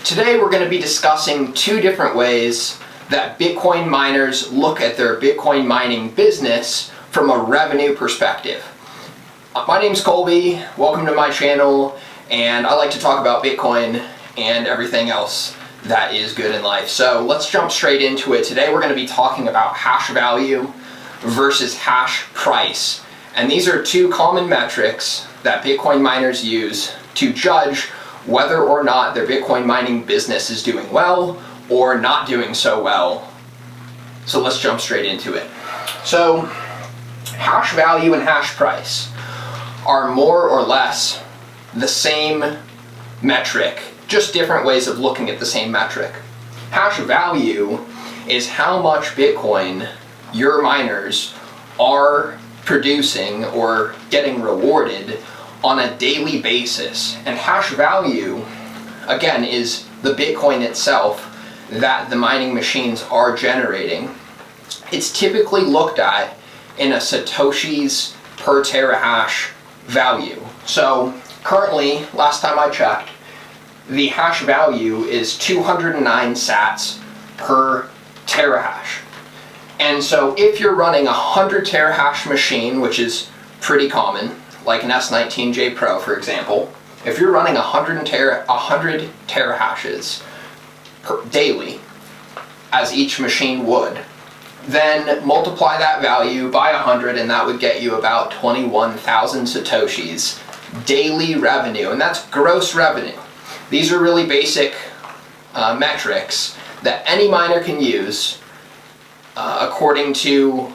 Today we're going to be discussing two different ways that Bitcoin miners look at their Bitcoin mining business from a revenue perspective. My name's Colby, welcome to my channel, and I like to talk about Bitcoin and everything else that is good in life. So let's jump straight into it. Today we're going to be talking about hash value versus hash price. And these are two common metrics that Bitcoin miners use to judge whether or not their Bitcoin mining business is doing well or not doing so well. So let's jump straight into it. So hash value and hash price are more or less the same metric, just different ways of looking at the same metric. Hash value is how much Bitcoin your miners are producing or getting rewarded on a daily basis. And hash value, again, is the Bitcoin itself that the mining machines are generating. It's typically looked at in a Satoshis per terahash value. So currently, last time I checked, the hash value is 209 sats per terahash. And so if you're running a 100 terahash machine, which is pretty common, like an S19J Pro, for example, if you're running 100 terahashes daily, as each machine would, then multiply that value by 100, and that would get you about 21,000 Satoshis daily revenue, and that's gross revenue. These are really basic metrics that any miner can use according to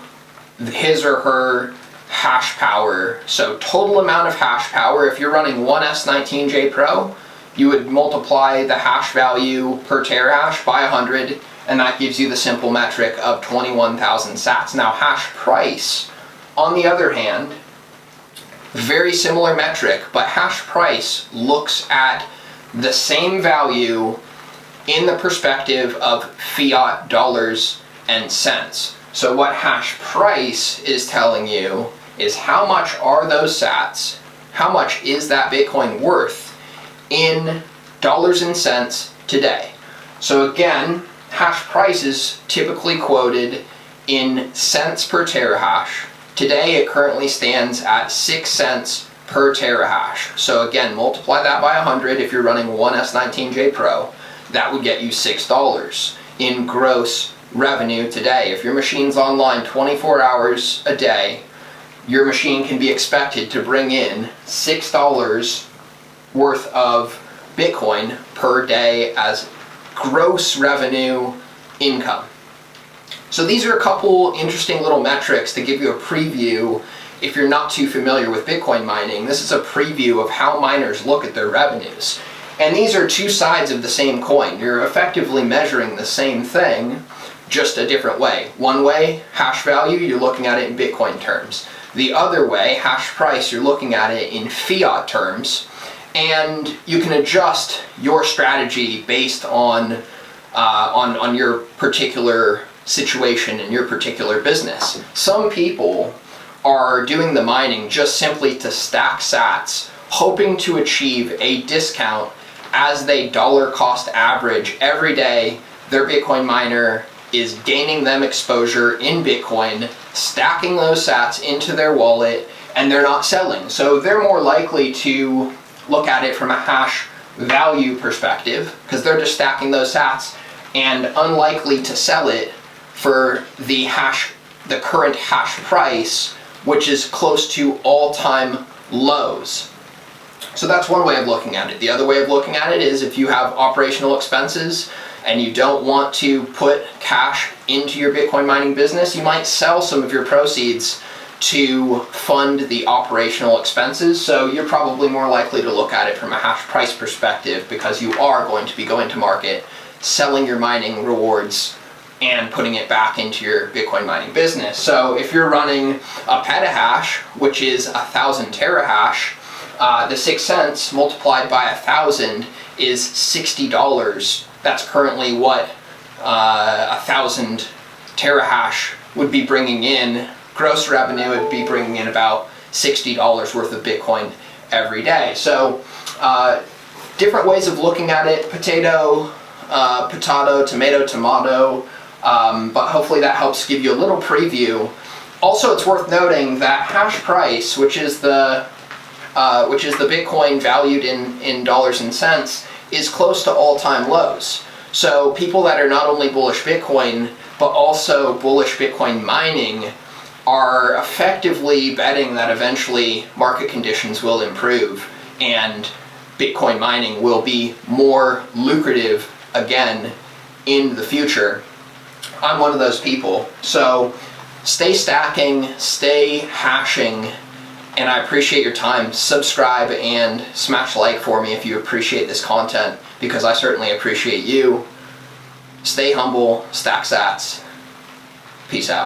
his or her hash power. So total amount of hash power, if you're running one S19J Pro, you would multiply the hash value per terahash by 100, and that gives you the simple metric of 21,000 sats. Now hash price, on the other hand, very similar metric, but hash price looks at the same value in the perspective of fiat dollars and cents. So what hash price is telling you is how much are those sats, how much is that Bitcoin worth in dollars and cents today. So again, hash price is typically quoted in cents per terahash. Today it currently stands at 6 cents per terahash. So again, multiply that by 100 if you're running one S19J Pro. That would get you $6 in gross revenue today. If your machine's online 24 hours a day, your machine can be expected to bring in $6 worth of Bitcoin per day as gross revenue income. So these are a couple interesting little metrics to give you a preview. If you're not too familiar with Bitcoin mining, this is a preview of how miners look at their revenues. And these are two sides of the same coin. You're effectively measuring the same thing, just a different way. One way, hash value, you're looking at it in Bitcoin terms. The other way, hash price, you're looking at it in fiat terms. And you can adjust your strategy based on your particular situation and your particular business. Some people are doing the mining just simply to stack sats, hoping to achieve a discount as they dollar cost average every day. Their Bitcoin miner is gaining them exposure in Bitcoin, stacking those sats into their wallet, and they're not selling. So they're more likely to look at it from a hash value perspective, because they're just stacking those sats, and unlikely to sell it for the current hash price, which is close to all-time lows. So that's one way of looking at it. The other way of looking at it is if you have operational expenses and you don't want to put cash into your Bitcoin mining business, you might sell some of your proceeds to fund the operational expenses. So you're probably more likely to look at it from a hash price perspective, because you are going to be going to market, selling your mining rewards, and putting it back into your Bitcoin mining business. So if you're running a petahash, which is 1,000 terahash, the 6 cents multiplied by 1,000 is $60. That's currently what 1,000 terahash would be bringing in. Gross revenue would be bringing in about $60 worth of Bitcoin every day. So different ways of looking at it: potato, potato, tomato, tomato. But hopefully that helps give you a little preview. Also, it's worth noting that Hashprice, which is the Bitcoin valued in dollars and cents, is close to all-time lows. So people that are not only bullish Bitcoin, but also bullish Bitcoin mining, are effectively betting that eventually market conditions will improve and Bitcoin mining will be more lucrative again in the future. I'm one of those people. So stay stacking, stay hashing, and I appreciate your time. Subscribe and smash like for me if you appreciate this content, because I certainly appreciate you. Stay humble, stack sats. Peace out.